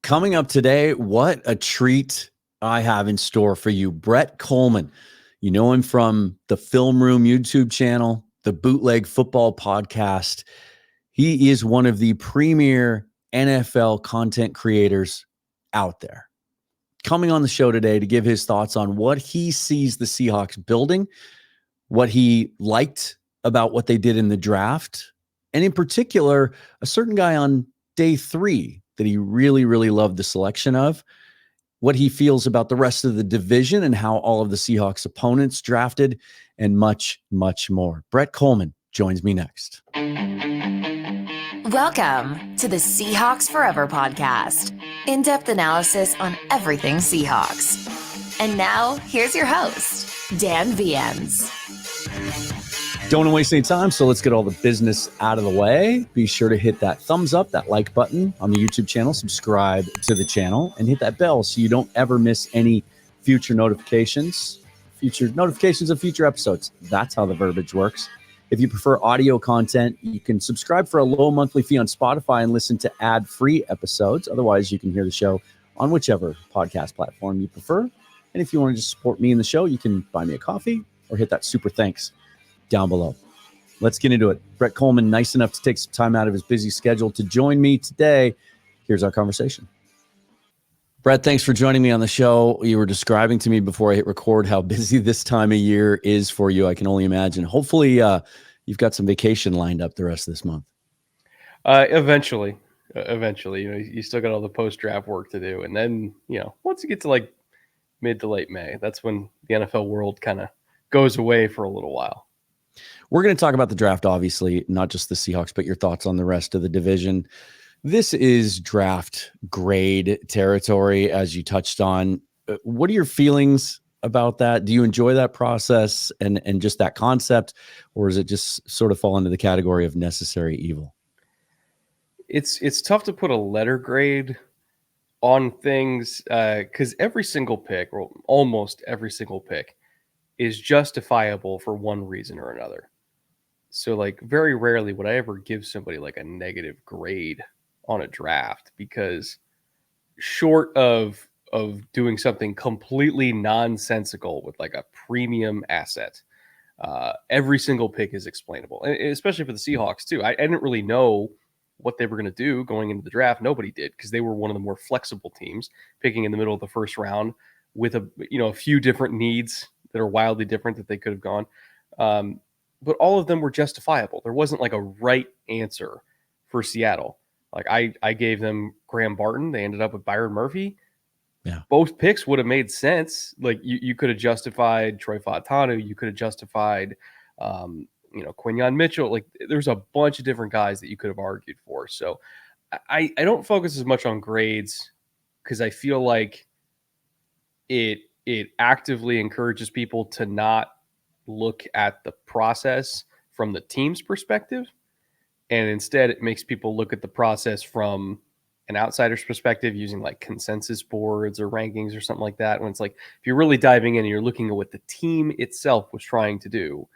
Coming up today, what a treat I have in store for you. Brett Kollmann. You know him from the Film Room YouTube channel, the Bootleg Football podcast. He is one of the premier NFL content creators out there. Coming on the show today to give his thoughts on what he sees the Seahawks building, what he liked about what they did in the draft, and in particular, a certain guy on day 3 that he really, really loved the selection of, what he feels about the rest of the division and how all of the Seahawks opponents drafted, and much, much more. Brett Kollmann joins me next. Welcome to the Seahawks Forever podcast. In-depth analysis on everything Seahawks. And now, here's your host, Dan Viens. Don't want to waste any time, so let's get all the business out of the way. Be sure to hit that thumbs up, that like button on the YouTube channel, subscribe to the channel, and hit that bell so you don't ever miss any future notifications of future episodes. That's how the verbiage works. If you prefer audio content, you can subscribe for a low monthly fee on Spotify and listen to ad-free episodes. Otherwise, you can hear the show on whichever podcast platform you prefer. And if you want to just support me in the show, you can buy me a coffee or hit that super thanks down below. Let's get into it. Brett Kollmann, nice enough to take some time out of his busy schedule to join me today. Here's our conversation. Brett, thanks for joining me on the show. You were describing to me before I hit record how busy this time of year is for you. I can only imagine. Hopefully, you've got some vacation lined up the rest of this month. Eventually, you still got all the post-draft work to do. And then, once you get to like mid to late May, that's when the NFL world kind of goes away for a little while. We're going to talk about the draft, obviously, not just the Seahawks, but your thoughts on the rest of the division. This is draft grade territory, as you touched on. What are your feelings about that? Do you enjoy that process and just that concept, or does it just sort of fall into the category of necessary evil? It's tough to put a letter grade on things because every single pick, or almost every single pick, is justifiable for one reason or another. So like very rarely would I ever give somebody like a negative grade on a draft, because short of doing something completely nonsensical with like a premium asset, every single pick is explainable, and especially for the Seahawks too. I didn't really know what they were going to do going into the draft. Nobody did, because they were one of the more flexible teams, picking in the middle of the first round with a few different needs that are wildly different that they could have gone. But all of them were justifiable. There wasn't like a right answer for Seattle. Like I gave them Graham Barton. They ended up with Byron Murphy. Yeah. Both picks would have made sense. Like you could have justified Troy Fautanu. You could have justified, Quinyon Mitchell. Like there's a bunch of different guys that you could have argued for. So I don't focus as much on grades, because I feel like it actively encourages people to not look at the process from the team's perspective. And instead it makes people look at the process from an outsider's perspective, using like consensus boards or rankings or something like that. When it's like, if you're really diving in and you're looking at what the team itself was trying to do,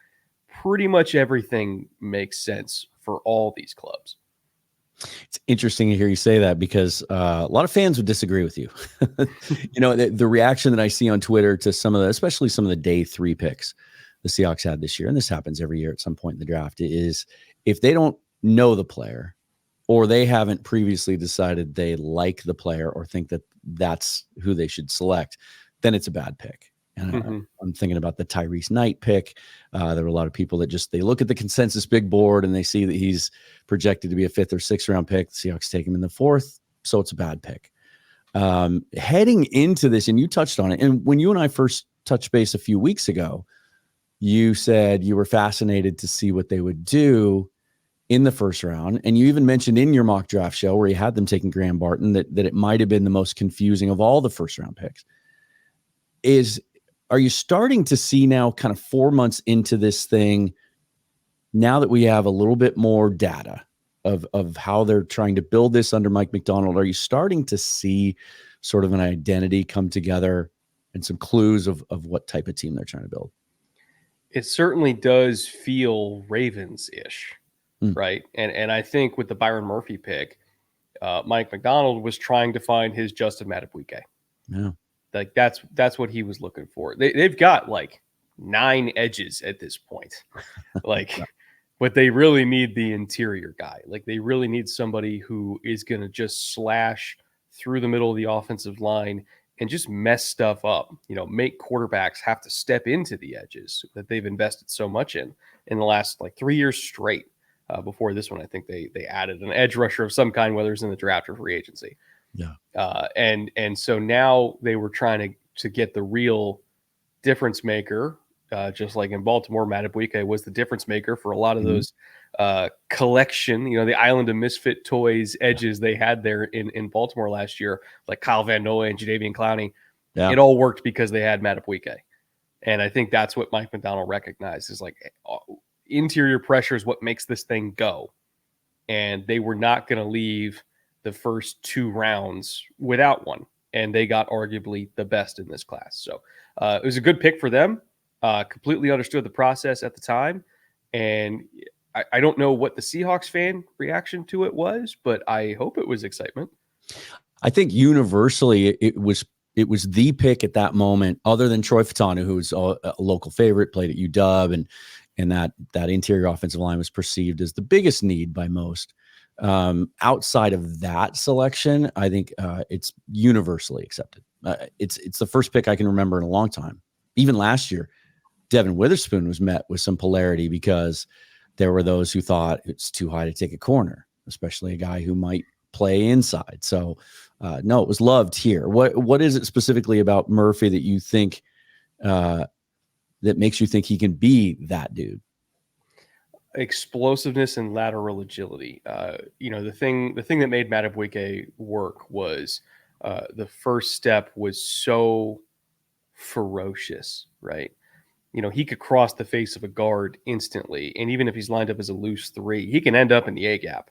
pretty much everything makes sense for all these clubs. It's interesting to hear you say that, because a lot of fans would disagree with you. The reaction that I see on Twitter to especially some of the day 3 picks the Seahawks had this year, and this happens every year at some point in the draft, is if they don't know the player, or they haven't previously decided they like the player or think that that's who they should select, then it's a bad pick. And I'm thinking about the Tyrese Knight pick. There were a lot of people that they look at the consensus big board and they see that he's projected to be a 5th or 6th round pick. The Seahawks take him in the 4th, so it's a bad pick. Heading into this, and you touched on it, and when you and I first touched base a few weeks ago, you said you were fascinated to see what they would do in the first round. And you even mentioned in your mock draft show, where you had them taking Graham Barton, that it might have been the most confusing of all the first round picks. Are you starting to see now, kind of 4 months into this thing, now that we have a little bit more data of how they're trying to build this under Mike Macdonald, are you starting to see sort of an identity come together and some clues of what type of team they're trying to build? It certainly does feel Ravens-ish, right? And I think with the Byron Murphy pick, Mike Macdonald was trying to find his Justin Madubuike. Yeah. Like that's what he was looking for. They've got like 9 edges at this point. Like, but they really need the interior guy. Like they really need somebody who is going to just slash through the middle of the offensive line and just mess stuff up, make quarterbacks have to step into the edges that they've invested so much in the last like 3 years straight. Before this one, I think they added an edge rusher of some kind, whether it's in the draft or free agency. Yeah. And so now they were trying to get the real difference maker, just like in Baltimore, Madubuike was the difference maker for a lot of those collection, the Island of Misfit Toys edges they had there in Baltimore last year, like Kyle Van Noy and Jadeveon Clowney. Yeah. It all worked because they had Madubuike. And I think that's what Mike Macdonald recognized is like interior pressure is what makes this thing go. And they were not going to leave the first 2 rounds without one. And they got arguably the best in this class. So it was a good pick for them. Completely understood the process at the time. And I don't know what the Seahawks fan reaction to it was, but I hope it was excitement. I think universally it was the pick at that moment, other than Troy Fatanu, who was a local favorite, played at UW, and that interior offensive line was perceived as the biggest need by most. Outside of that selection, I think it's universally accepted. It's the first pick I can remember in a long time. Even last year, Devin Witherspoon was met with some polarity because there were those who thought it's too high to take a corner, especially a guy who might play inside. So no, it was loved here. What is it specifically about Murphy that you think that makes you think he can be that dude? Explosiveness and lateral agility. The thing that made Madubuike work was the first step was so ferocious, right? He could cross the face of a guard instantly, and even if he's lined up as a loose 3, he can end up in the A gap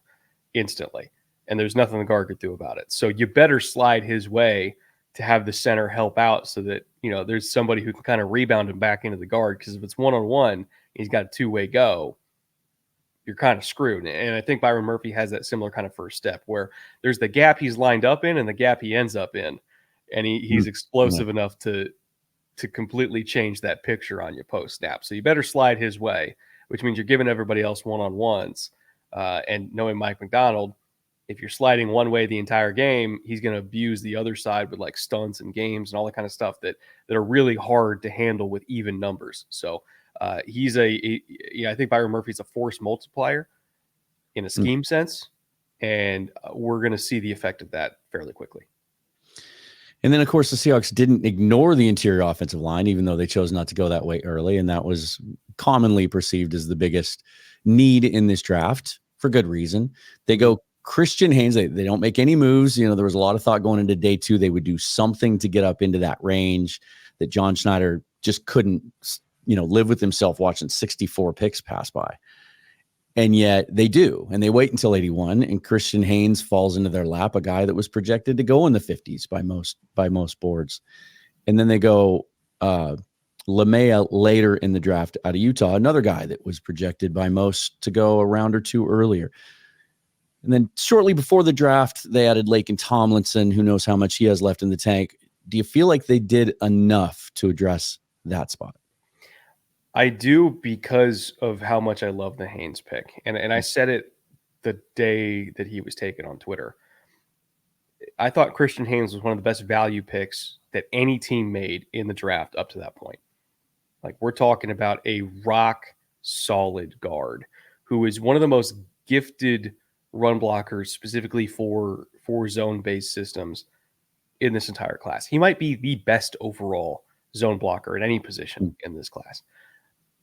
instantly, and there's nothing the guard could do about it. So you better slide his way to have the center help out so that there's somebody who can kind of rebound him back into the guard, because if it's one-on-one, he's got a 2-way go, you're kind of screwed. And I think Byron Murphy has that similar kind of first step where there's the gap he's lined up in and the gap he ends up in, and he's explosive enough to completely change that picture on you post snap. So you better slide his way, which means you're giving everybody else one-on-ones. And knowing Mike Macdonald, if you're sliding one way the entire game, he's going to abuse the other side with like stunts and games and all that kind of stuff that are really hard to handle with even numbers. So I think Byron Murphy's a force multiplier in a scheme sense, and we're going to see the effect of that fairly quickly. And then, of course, the Seahawks didn't ignore the interior offensive line, even though they chose not to go that way early. And that was commonly perceived as the biggest need in this draft for good reason. They go Christian Haynes. They don't make any moves. There was a lot of thought going into day 2. They would do something to get up into that range that John Schneider just couldn't, live with himself watching 64 picks pass by. And yet they do, and they wait until 81, and Christian Haynes falls into their lap, a guy that was projected to go in the 50s by most boards. And then they go LeMaya later in the draft out of Utah, another guy that was projected by most to go a round or 2 earlier. And then shortly before the draft, they added Laken Tomlinson, who knows how much he has left in the tank. Do you feel like they did enough to address that spot? I do, because of how much I love the Haynes pick. And I said it the day that he was taken on Twitter. I thought Christian Haynes was one of the best value picks that any team made in the draft up to that point. Like, we're talking about a rock solid guard who is one of the most gifted run blockers specifically for zone-based systems in this entire class. He might be the best overall zone blocker at any position in this class.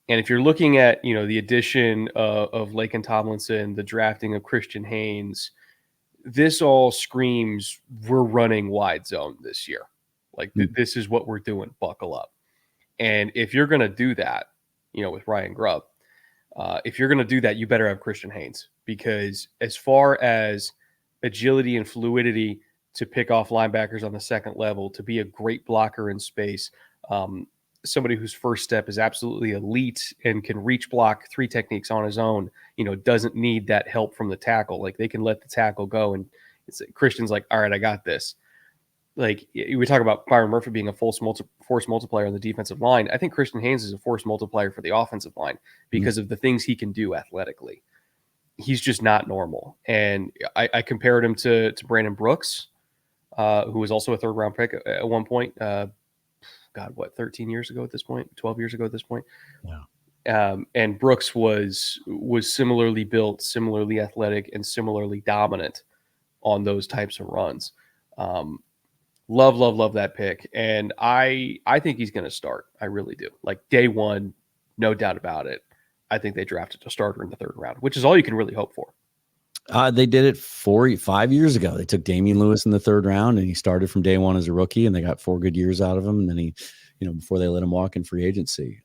And if you're looking at, the addition of Laken Tomlinson, the drafting of Christian Haynes, this all screams we're running wide zone this year. Like, this is what we're doing. Buckle up. And if you're going to do that, with Ryan Grubb, if you're going to do that, you better have Christian Haynes, because as far as agility and fluidity to pick off linebackers on the second level, to be a great blocker in space, somebody whose first step is absolutely elite and can reach block 3 techniques on his own, doesn't need that help from the tackle. Like, they can let the tackle go and, It's Christian's like, all right, I got this. Like we talk about Byron Murphy being a force multiplier on the defensive line. I think Christian Haynes is a force multiplier for the offensive line because of the things he can do athletically. He's just not normal. And I compared him to Brandon Brooks, who was also a 3rd round pick at one point. 13 years ago at this point, 12 years ago at this point. Yeah. And Brooks was similarly built, similarly athletic, and similarly dominant on those types of runs. Love that pick. And I think he's going to start. I really do. Like day one, no doubt about it. I think they drafted a starter in the 3rd round, which is all you can really hope for. They did it 5 years ago. They took Damian Lewis in the 3rd round, and he started from day one as a rookie, and they got 4 good years out of him. And then he, before they let him walk in free agency.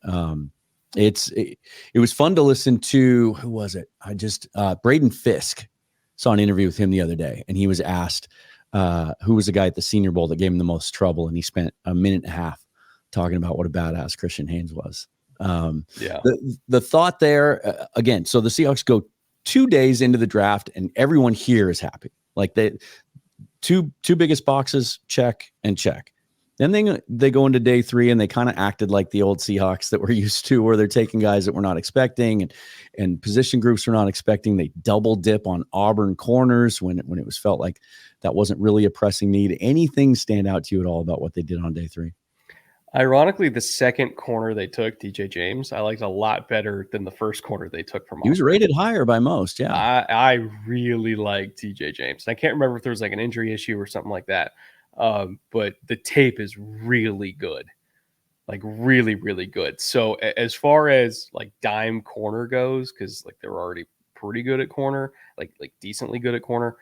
It was fun to listen to. Who was it? Braden Fisk. Saw an interview with him the other day, and he was asked who was the guy at the Senior Bowl that gave him the most trouble, and he spent a minute and a half talking about what a badass Christian Haynes was. The thought there again. So the Seahawks go 2 days into the draft, and everyone here is happy. Like they two biggest boxes, check and check. Then they go into day 3, and they kind of acted like the old Seahawks that we're used to, where they're taking guys that we're not expecting and position groups we're not expecting. They double dip on Auburn corners when it was felt like that wasn't really a pressing need. Anything stand out to you at all about what they did on day 3? Ironically, the 2nd corner they took, DJ James, I liked a lot better than the 1st corner they took from Auburn. He was rated higher by most, yeah. I really like DJ James. I can't remember if there was like an injury issue or something like that. But the tape is really good, like really, really good. So as far as like dime corner goes, because like they're already pretty good at corner, like decently good at corner.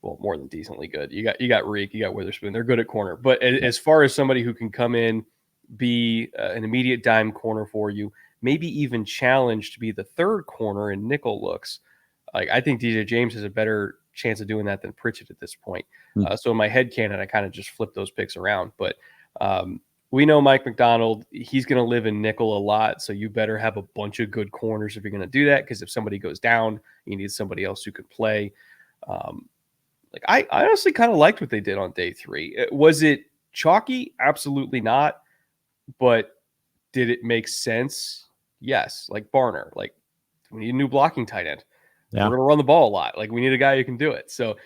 Well, more than decently good. You got Reek, you got Witherspoon. They're good at corner. But as far as somebody who can come in, be an immediate dime corner for you, maybe even challenge to be the 3rd corner in nickel looks, like I think DJ James has a better chance of doing that than Pritchett at this point. So in my head canon, I kind of just flip those picks around. But we know Mike Macdonald, he's going to live in nickel a lot. So you better have a bunch of good corners if you're going to do that. Because if somebody goes down, you need somebody else who can play. I honestly kind of liked what they did on day 3. Was it chalky? Absolutely not. But did it make sense? Yes. Like Barner, like we need a new blocking tight end. Yeah. We're going to run the ball a lot. Like we need a guy who can do it. So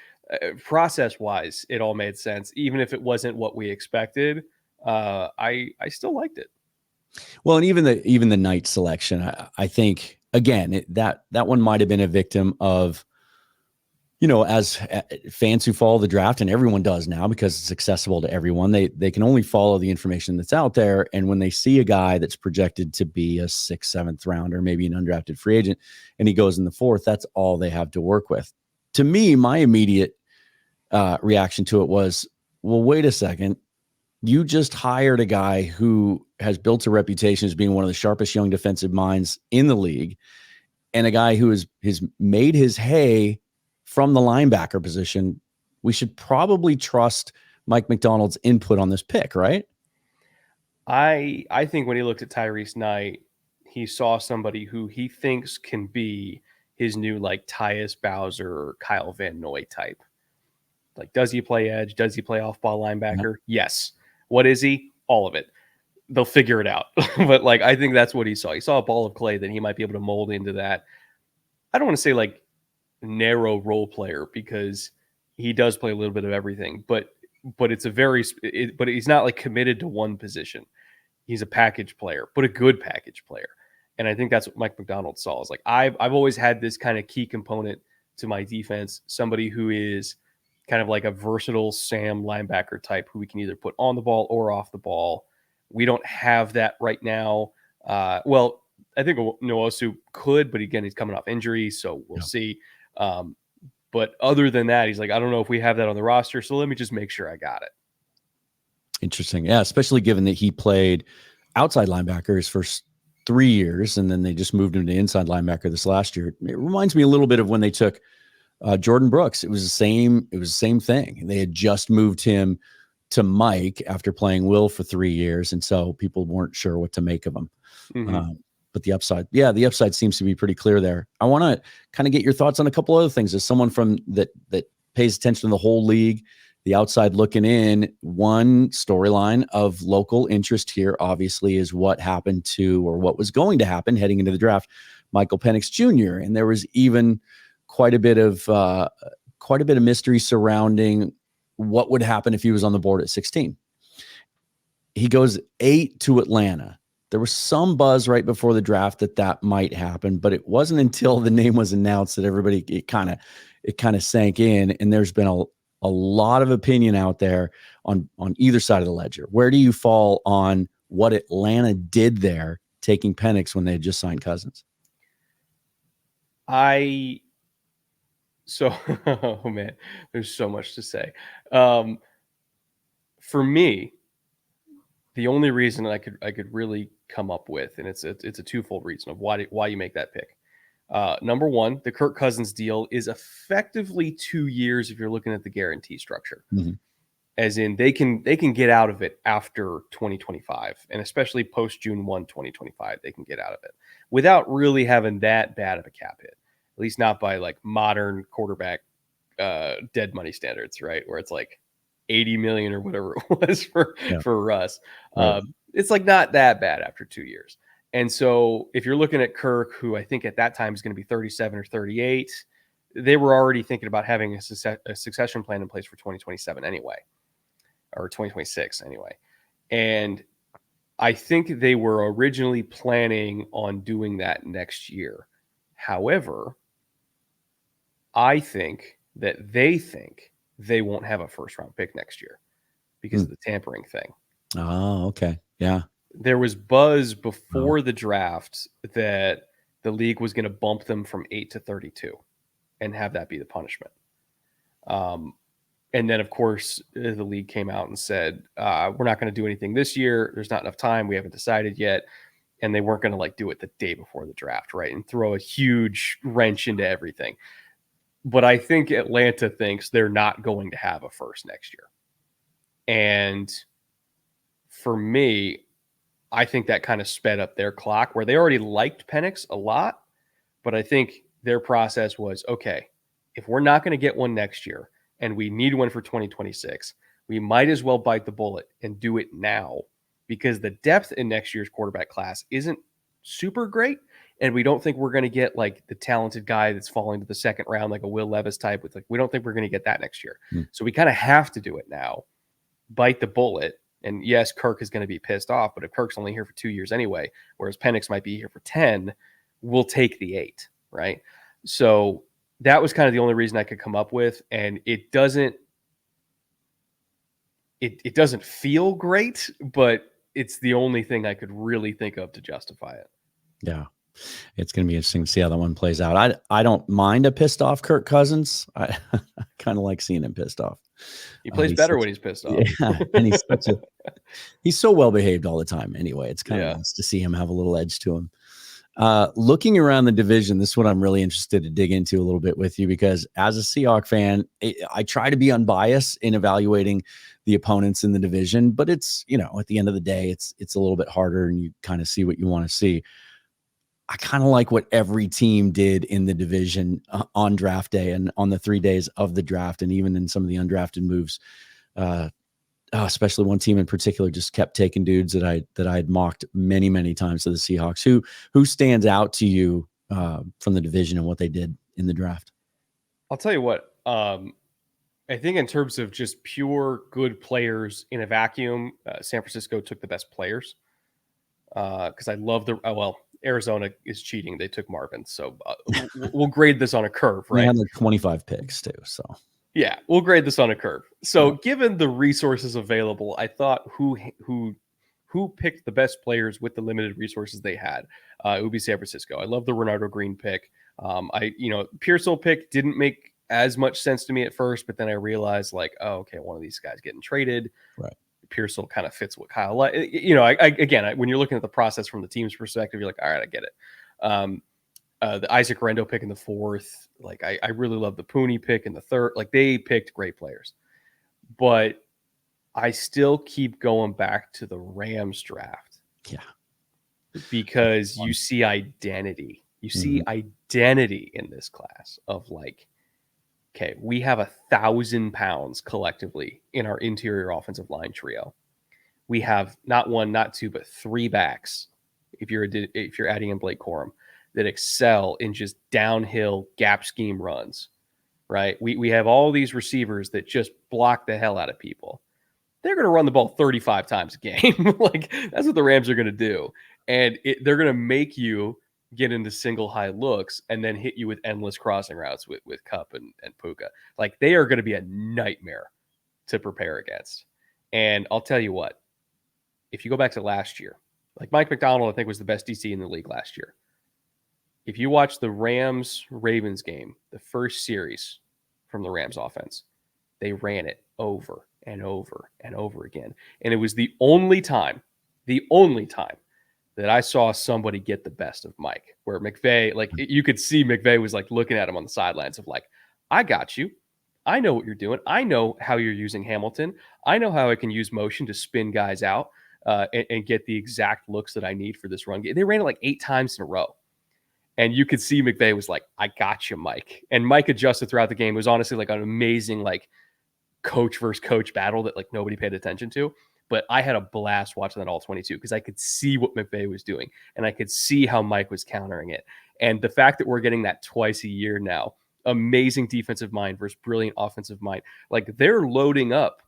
process wise, it all made sense. Even if it wasn't what we expected, I still liked it. Well, and even the Knight selection, I think again, that one might've been a victim of, as fans who follow the draft, and everyone does now because it's accessible to everyone, they can only follow the information that's out there. And when they see a guy that's projected to be a 6th, 7th rounder, maybe an undrafted free agent, and he goes in the 4th, that's all they have to work with. To me, my immediate reaction to it was, well, wait a second. You just hired a guy who has built a reputation as being one of the sharpest young defensive minds in the league, and a guy who has made his hay from the linebacker position. We should probably trust Mike Macdonald's input on this pick, right? I think when he looked at Tyrese Knight, he saw somebody who he thinks can be his new like Tyus Bowser or Kyle Van Noy type. Like, does he play edge? Does he play off-ball linebacker? Yeah. Yes. What is he? All of it. They'll figure it out. But like, I think that's what he saw. He saw a ball of clay that he might be able to mold into that. I don't want to say like narrow role player because he does play a little bit of everything, but it's but he's not like committed to one position. He's a package player, but a good package player. And I think that's what Mike Macdonald saw. Is like, I've always had this kind of key component to my defense, somebody who is kind of like a versatile Sam linebacker type who we can either put on the ball or off the ball. We don't have that right now. Well, I think Nwosu could, but again, he's coming off injury, so we'll see. But other than that, he's like, I don't know if we have that on the roster, so let me just make sure I got it. Interesting. Yeah, especially given that he played outside linebacker his first 3 years, and then they just moved him to inside linebacker this last year. It reminds me a little bit of when they took Jordan Brooks. It was the same thing. They had just moved him to Mike after playing Will for 3 years, and so people weren't sure what to make of him. Mm-hmm. But the upside seems to be pretty clear there. I want to kind of get your thoughts on a couple other things as someone from that pays attention to the whole league, the outside looking in, one storyline of local interest here obviously is what happened to, or what was going to happen heading into the draft, Michael Penix Jr. And there was even quite a bit of mystery surrounding what would happen if he was on the board at 16. He goes 8 to Atlanta. There was some buzz right before the draft that might happen, but it wasn't until the name was announced that everybody, it kind of sank in. And there's been a lot of opinion out there on either side of the ledger. Where do you fall on what Atlanta did there, taking Penix when they had just signed Cousins? Oh man, there's so much to say. For me, the only reason I could really come up with, and it's a twofold reason of why you make that pick. Number one, the Kirk Cousins deal is effectively 2 years if you're looking at the guarantee structure. Mm-hmm. As in they can get out of it after 2025, and especially post June 1, 2025, they can get out of it without really having that bad of a cap hit. At least not by like modern quarterback dead money standards, right? Where it's like 80 million or whatever it was for Russ. Right. It's like not that bad after 2 years. And so if you're looking at Kirk, who I think at that time is going to be 37 or 38, they were already thinking about having a succession plan in place for 2027 anyway, or 2026 anyway. And I think they were originally planning on doing that next year. However, I think that they won't have a first round pick next year because of the tampering thing. Oh, okay. Yeah. There was buzz before the draft that the league was going to bump them from 8 to 32 and have that be the punishment. And then, of course, the league came out and said, we're not going to do anything this year. There's not enough time. We haven't decided yet. And they weren't going to like do it the day before the draft, right? And throw a huge wrench into everything. But I think Atlanta thinks they're not going to have a first next year. And for me, I think that kind of sped up their clock where they already liked Penix a lot. But I think their process was, okay, if we're not going to get one next year and we need one for 2026, we might as well bite the bullet and do it now because the depth in next year's quarterback class isn't super great. And we don't think we're going to get like the talented guy that's falling to the second round, like a Will Levis type with like, we don't think we're going to get that next year. So we kind of have to do it now, bite the bullet. And yes, Kirk is going to be pissed off, but if Kirk's only here for 2 years anyway, whereas Penix might be here for 10, we'll take the 8, right? So that was kind of the only reason I could come up with. And it doesn't feel great, but it's the only thing I could really think of to justify it. Yeah. It's going to be interesting to see how that one plays out. I don't mind a pissed off Kirk Cousins. I kind of like seeing him pissed off. He plays better when he's pissed off. Yeah, and he's so well behaved all the time. Anyway, it's kind of nice to see him have a little edge to him. Looking around the division, this is what I'm really interested to dig into a little bit with you, because as a Seahawk fan, I try to be unbiased in evaluating the opponents in the division, but it's, at the end of the day, it's a little bit harder and you kind of see what you want to see. I kind of like what every team did in the division on draft day and on the 3 days of the draft, and even in some of the undrafted moves. Especially one team in particular just kept taking dudes that I had mocked many, many times to the Seahawks. Who stands out to you from the division and what they did in the draft? I'll tell you what. I think in terms of just pure good players in a vacuum, San Francisco took the best players because I love Arizona is cheating. They took Marvin. So we'll grade this on a curve, right? They had like 25 picks too. So yeah, we'll grade this on a curve. So given the resources available, I thought who picked the best players with the limited resources they had, it would be San Francisco. I love the Renardo Green pick. Pearsall pick didn't make as much sense to me at first, but then I realized like, oh, okay, one of these guys getting traded. Right. Pearsall kind of fits what Kyle like. When you're looking at the process from the team's perspective, you're like, all right, I get it. The Isaac Rendo pick in the 4th, like I really love the Pooney pick in the 3rd. Like they picked great players, but I still keep going back to the Rams draft. Yeah, because you see identity. You see identity in this class of like Okay, we have 1,000 pounds collectively in our interior offensive line trio. We have not one, not two, but 3 backs. If you're adding in Blake Corum, that excel in just downhill gap scheme runs, right? We have all these receivers that just block the hell out of people. They're going to run the ball 35 times a game. Like, that's what the Rams are going to do. And they're going to make you get into single high looks and then hit you with endless crossing routes with Kupp and Puka. Like, they are going to be a nightmare to prepare against. And I'll tell you what, if you go back to last year, like Mike McDonald, I think, was the best DC in the league last year. If you watch the Rams-Ravens game, the first series from the Rams offense, they ran it over and over and over again. And it was the only time that I saw somebody get the best of Mike, where McVay, like, you could see McVay was like looking at him on the sidelines of like, I got you. I know what you're doing. I know how you're using Hamilton. I know how I can use motion to spin guys out and get the exact looks that I need for this run game. They ran it like 8 times in a row. And you could see McVay was like, I got you, Mike. And Mike adjusted throughout the game. It was honestly like an amazing, like, coach versus coach battle that like nobody paid attention to. But I had a blast watching that all 22 because I could see what McVay was doing and I could see how Mike was countering it. And the fact that we're getting that twice a year now, amazing defensive mind versus brilliant offensive mind, like, they're loading up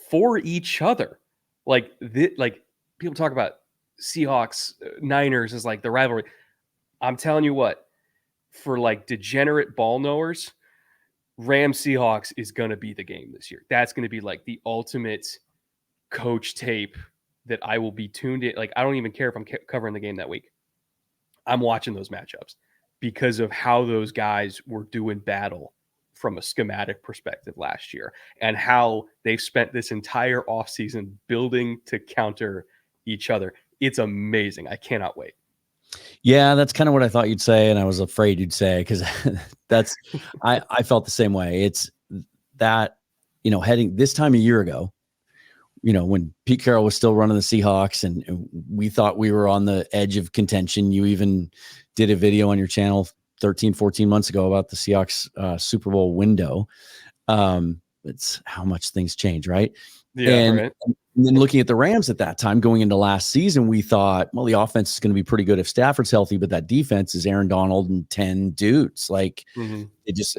for each other. Like people talk about Seahawks, Niners as like the rivalry. I'm telling you what, for like degenerate ball knowers, Rams Seahawks is going to be the game this year. That's going to be like the ultimate coach tape that I will be tuned in. Like, I don't even care if I'm covering the game that week. I'm watching those matchups because of how those guys were doing battle from a schematic perspective last year and how they've spent this entire offseason building to counter each other. It's amazing. I cannot wait. Yeah, that's kind of what I thought you'd say, and I was afraid you'd say, because that's I felt the same way. It's that, heading this time a year ago, when Pete Carroll was still running the Seahawks and we thought we were on the edge of contention. You even did a video on your channel 13, 14 months ago about the Seahawks Super Bowl window. It's how much things change, right? Yeah, right. And then looking at the Rams at that time, going into last season, we thought, well, the offense is going to be pretty good if Stafford's healthy, but that defense is Aaron Donald and 10 dudes. Like, they just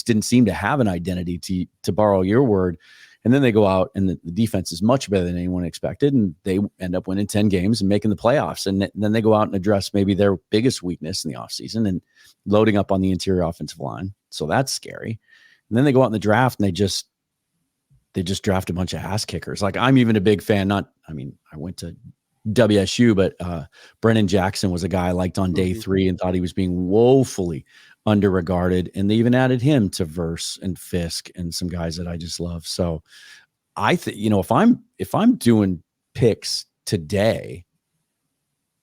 didn't seem to have an identity, to borrow your word. And then they go out and the defense is much better than anyone expected, and they end up winning 10 games and making the playoffs. And then they go out and address maybe their biggest weakness in the offseason and loading up on the interior offensive line. So that's scary. And then they go out in the draft and they just draft a bunch of ass kickers. Like, I'm even a big fan. I went to WSU, but Brennan Jackson was a guy I liked on day 3 and thought he was being woefully underregarded. And they even added him to Verse and Fisk and some guys that I just love. So I think, if I'm doing picks today,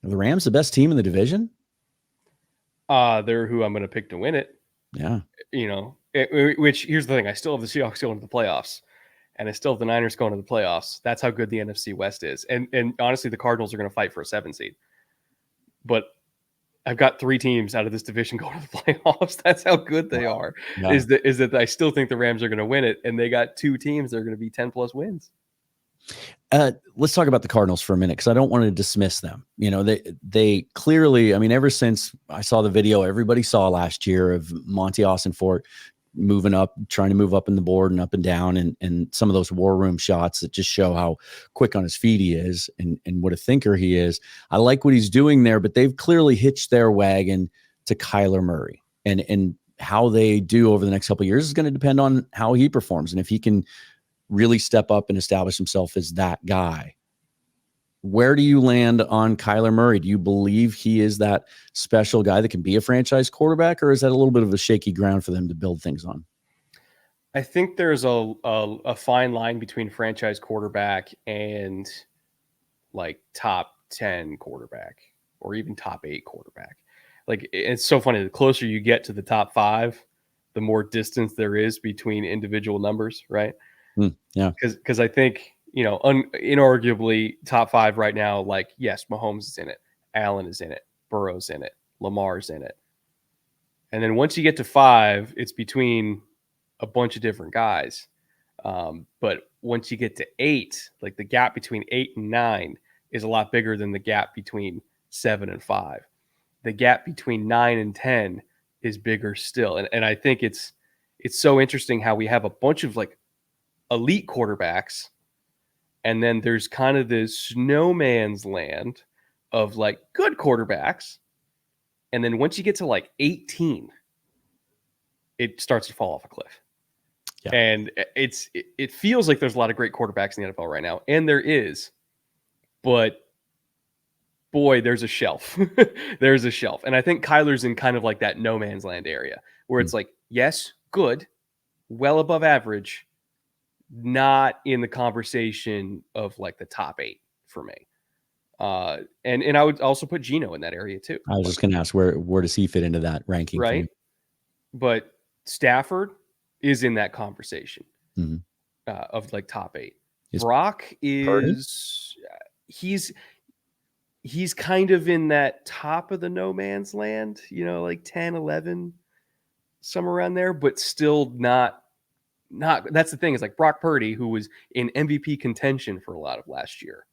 are the Rams the best team in the division? They're who I'm going to pick to win it. Yeah. Which, here's the thing. I still have the Seahawks going to the playoffs. And I still have the Niners going to the playoffs. That's how good the NFC West is. And honestly, the Cardinals are going to fight for a 7 seed. But I've got 3 teams out of this division going to the playoffs. That's how good they are. Yeah. Is that I still think the Rams are going to win it. And they got 2 teams that are going to be 10+ wins. Let's talk about the Cardinals for a minute, because I don't want to dismiss them. They clearly, ever since I saw the video everybody saw last year of Monty Austinfort moving up, trying to move up in the board and up and down, and some of those war room shots that just show how quick on his feet he is and what a thinker he is. I like what he's doing there, but they've clearly hitched their wagon to Kyler Murray, and how they do over the next couple of years is going to depend on how he performs. And if he can really step up and establish himself as that guy. Where do you land on Kyler Murray? Do you believe he is that special guy that can be a franchise quarterback, or is that a little bit of a shaky ground for them to build things on? I think there's a fine line between franchise quarterback and like top 10 quarterback or even top 8 quarterback. Like, it's so funny. The closer you get to the top 5, the more distance there is between individual numbers, right? Yeah. Because I think, inarguably top 5 right now, like, yes, Mahomes is in it. Allen is in it. Burrow's in it. Lamar's in it. And then once you get to 5, it's between a bunch of different guys. But once you get to 8, like the gap between 8 and 9 is a lot bigger than the gap between 7 and 5. The gap between 9 and 10 is bigger still. And I think it's so interesting how we have a bunch of like elite quarterbacks, and then there's kind of this no man's land of like good quarterbacks. And then once you get to like 18, it starts to fall off a cliff. Yeah. And it feels like there's a lot of great quarterbacks in the NFL right now. And there is, but boy, there's a shelf. There's a shelf. And I think Kyler's in kind of like that no man's land area where it's like, yes, good, well above average, not in the conversation of like the top 8 for me. And I would also put Geno in that area too. I was just going to ask where does he fit into that ranking? Right. But Stafford is in that conversation of like top 8. Brock is he's kind of in that top of the no man's land, like 10, 11, somewhere around there, but still not. That's the thing, is like Brock Purdy, who was in MVP contention for a lot of last year.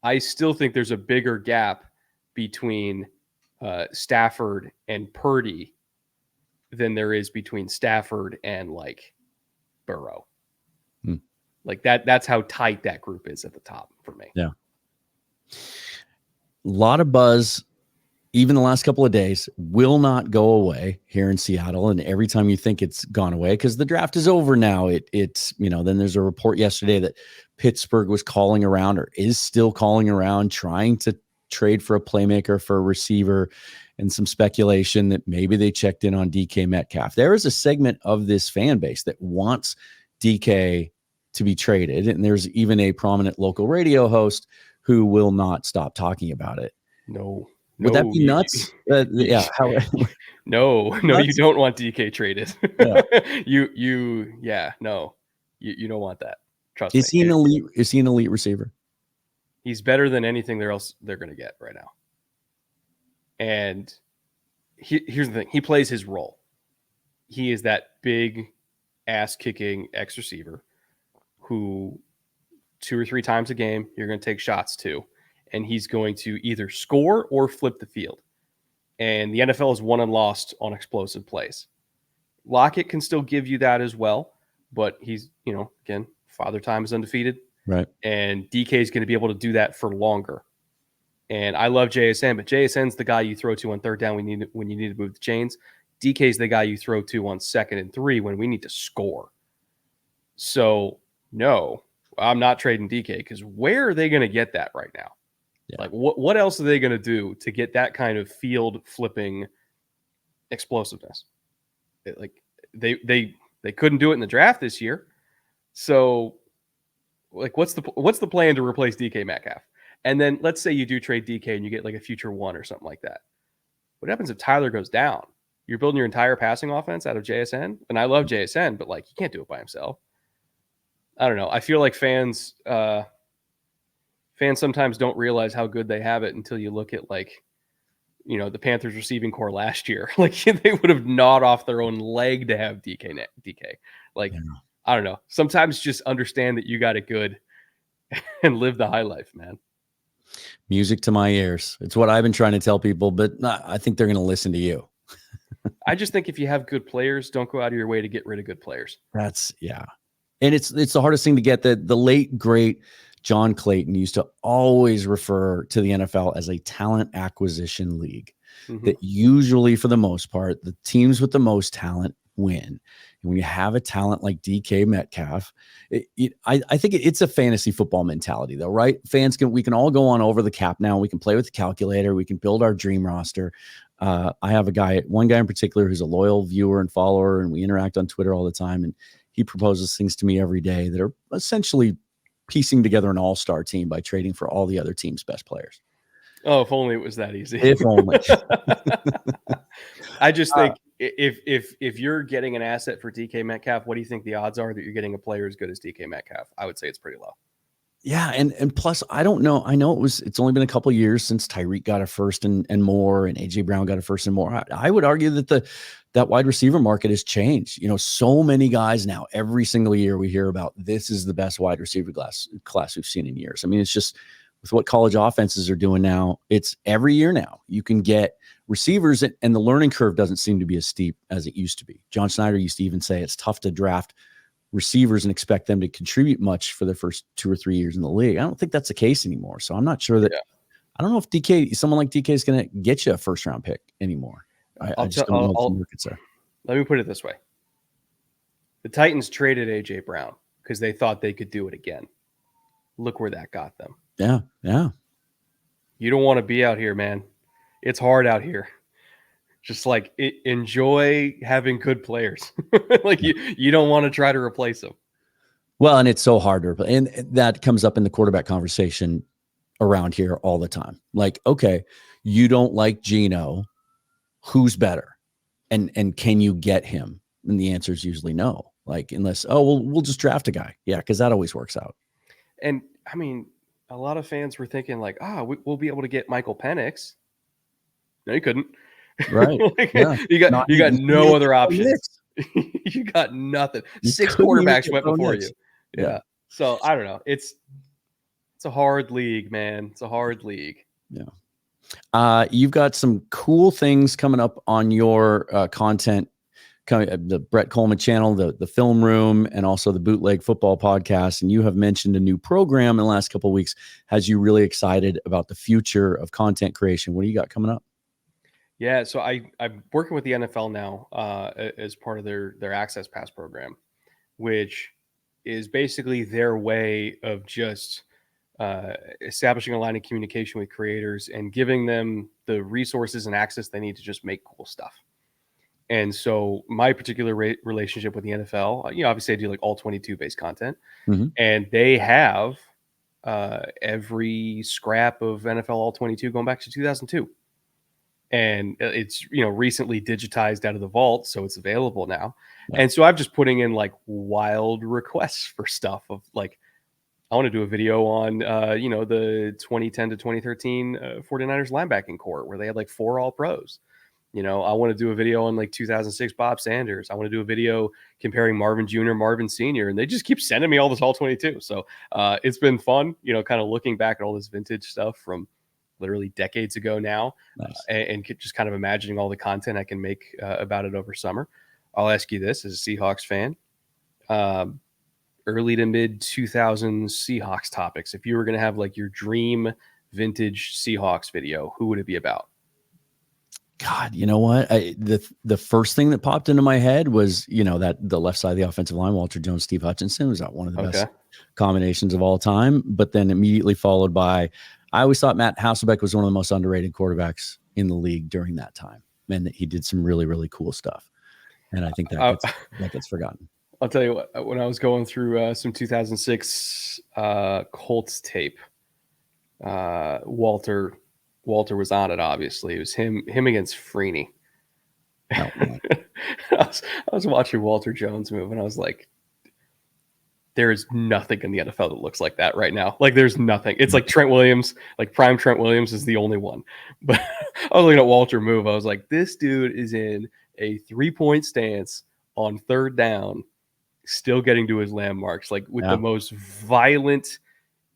I still think there's a bigger gap between Stafford and Purdy than there is between Stafford and like Burrow. Like that's how tight that group is at the top for me. Yeah. A lot of buzz, even the last couple of days, will not go away here in Seattle. And every time you think it's gone away, because the draft is over now, it's then there's a report yesterday that Pittsburgh was calling around, or is still calling around, trying to trade for a playmaker, for a receiver, and some speculation that maybe they checked in on DK Metcalf. There is a segment of this fan base that wants DK to be traded. And there's even a prominent local radio host who will not stop talking about it. No. Would that be nuts? Yeah. No, you don't want DK traded. Yeah. You don't want that. Trust me. Is he an elite receiver? He's better than anything else they're going to get right now. And here's the thing. He plays his role. He is that big ass-kicking ex-receiver who 2 or 3 times a game you're going to take shots to, and he's going to either score or flip the field. And the NFL is won and lost on explosive plays. Lockett can still give you that as well, but he's, again, Father Time is undefeated. Right. And DK is going to be able to do that for longer. And I love JSN, but JSN's the guy you throw to on third down when you need to move the chains. DK's the guy you throw to on 2nd and 3 when we need to score. So, no, I'm not trading DK, because where are they going to get that right now? Yeah. Like, what else are they going to do to get that kind of field flipping explosiveness? They couldn't do it in the draft this year. So, like, what's the plan to replace DK Metcalf? And then let's say you do trade DK and you get like a future 1 or something like that. What happens if Tyler goes down? You're building your entire passing offense out of JSN. And I love JSN, but like, he can't do it by himself. I don't know. I feel like fans sometimes don't realize how good they have it until you look at like, the Panthers receiving core last year. Like, they would have gnawed off their own leg to have DK. Like, yeah. I don't know. Sometimes just understand that you got it good and live the high life, man. Music to my ears. It's what I've been trying to tell people, but I think they're going to listen to you. I just think if you have good players, don't go out of your way to get rid of good players. Yeah. And it's the hardest thing to get. The late, great John Clayton used to always refer to the NFL as a talent acquisition league. Mm-hmm. That usually, for the most part, the teams with the most talent win. And when you have a talent like DK Metcalf, I think it's a fantasy football mentality, though, right? We can all go on over the cap now. We can play with the calculator. We can build our dream roster. I have one guy in particular who's a loyal viewer and follower, and we interact on Twitter all the time. And he proposes things to me every day that are essentially piecing together an all-star team by trading for all the other team's best players. Oh, if only it was that easy. If only. I just think if you're getting an asset for DK Metcalf, what do you think the odds are that you're getting a player as good as DK Metcalf? I would say it's pretty low. Yeah, and plus, I don't know. I know it's only been a couple of years since Tyreek got a first and more, and AJ Brown got a first and more. I would argue that that wide receiver market has changed. So many guys now. Every single year we hear about this is the best wide receiver class we've seen in years. I mean, it's just with what college offenses are doing now. It's every year now you can get receivers, and the learning curve doesn't seem to be as steep as it used to be. John Schneider used to even say it's tough to draft receivers and expect them to contribute much for their first 2 or 3 years in the league. I don't think that's the case anymore. So I'm not sure that I don't know if someone like DK is going to get you a first round pick anymore. I just don't know what the markets are. Let me put it this way. The Titans traded AJ Brown because they thought they could do it again. Look where that got them. Yeah. Yeah. You don't want to be out here, man. It's hard out here. Just like enjoy having good players. Like you don't want to try to replace them. Well, and it's so hard to replace. And that comes up in the quarterback conversation around here all the time. Like, okay, you don't like Geno. Who's better? And can you get him? And the answer is usually no. Like, unless, we'll just draft a guy. Yeah, because that always works out. And I mean, a lot of fans were thinking like, we'll be able to get Michael Penix. No, you couldn't. Right. Like, yeah. You got no other options. You got nothing. 6 quarterbacks went before you. Yeah. So I don't know. It's a hard league, man. It's a hard league. Yeah. You've got some cool things coming up on your content, the Brett Kollmann channel, the Film Room, and also the Bootleg Football Podcast. And you have mentioned a new program in the last couple of weeks. Has you really excited about the future of content creation? What do you got coming up? Yeah, so I'm working with the NFL now as part of their Access Pass program, which is basically their way of just establishing a line of communication with creators and giving them the resources and access they need to just make cool stuff. And so my particular relationship with the NFL, obviously I do like all 22 based content, and they have every scrap of NFL all 22 going back to 2002. And it's, recently digitized out of the vault, so it's available now. Yeah. And so I'm just putting in like wild requests for stuff of like, I want to do a video on, the 2010 to 2013 49ers linebacking core where they had like 4 all pros. I want to do a video on like 2006 Bob Sanders. I want to do a video comparing Marvin Jr., Marvin Sr., and they just keep sending me all this all 22. So it's been fun, kind of looking back at all this vintage stuff from literally decades ago now. Nice. And just kind of imagining all the content I can make about it over summer. I'll ask you this as a Seahawks fan, early to mid 2000s Seahawks topics. If you were going to have like your dream vintage Seahawks video, who would it be about? God, you know what? The first thing that popped into my head was, that the left side of the offensive line, Walter Jones, Steve Hutchinson, was one of the best combinations of all time. But then immediately followed by, I always thought Matt Hasselbeck was one of the most underrated quarterbacks in the league during that time. And he did some really, really cool stuff. And I think that gets forgotten. I'll tell you what, when I was going through some 2006 Colts tape, Walter was on it, obviously. It was him against Freeney. Oh, I was watching Walter Jones move, and I was like, there is nothing in the NFL that looks like that right now. Like, there's nothing. It's like Trent Williams, like prime Trent Williams is the only one. But I was looking at Walter move. I was like, this dude is in a 3-point stance on 3rd down, still getting to his landmarks, like with the most violent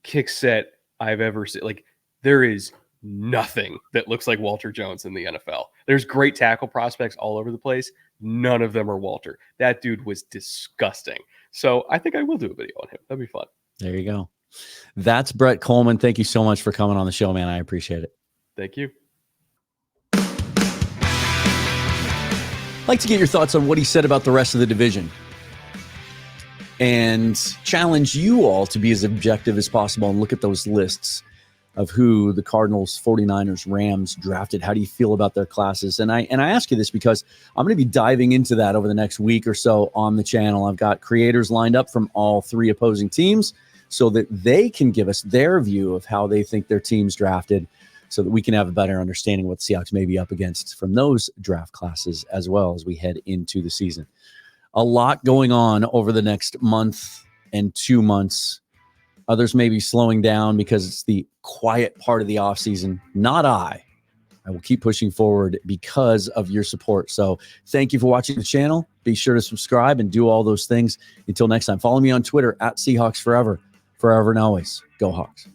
kick set I've ever seen. Like, there is nothing that looks like Walter Jones in the NFL. There's great tackle prospects all over the place. None of them are Walter. That dude was disgusting. So I think I will do a video on him. That'd be fun. There you go. That's Brett Kollmann. Thank you so much for coming on the show, man. I appreciate it. Thank you. I'd like to get your thoughts on what he said about the rest of the division and challenge you all to be as objective as possible and look at those lists of who the Cardinals, 49ers, Rams drafted. How do you feel about their classes? And I ask you this because I'm going to be diving into that over the next week or so on the channel. I've got creators lined up from all 3 opposing teams so that they can give us their view of how they think their team's drafted so that we can have a better understanding of what the Seahawks may be up against from those draft classes as well as we head into the season. A lot going on over the next month and 2 months Others may be slowing down because it's the quiet part of the offseason. Not I. I will keep pushing forward because of your support. So thank you for watching the channel. Be sure to subscribe and do all those things. Until next time, follow me on Twitter at Seahawks Forever. Forever and always, go Hawks.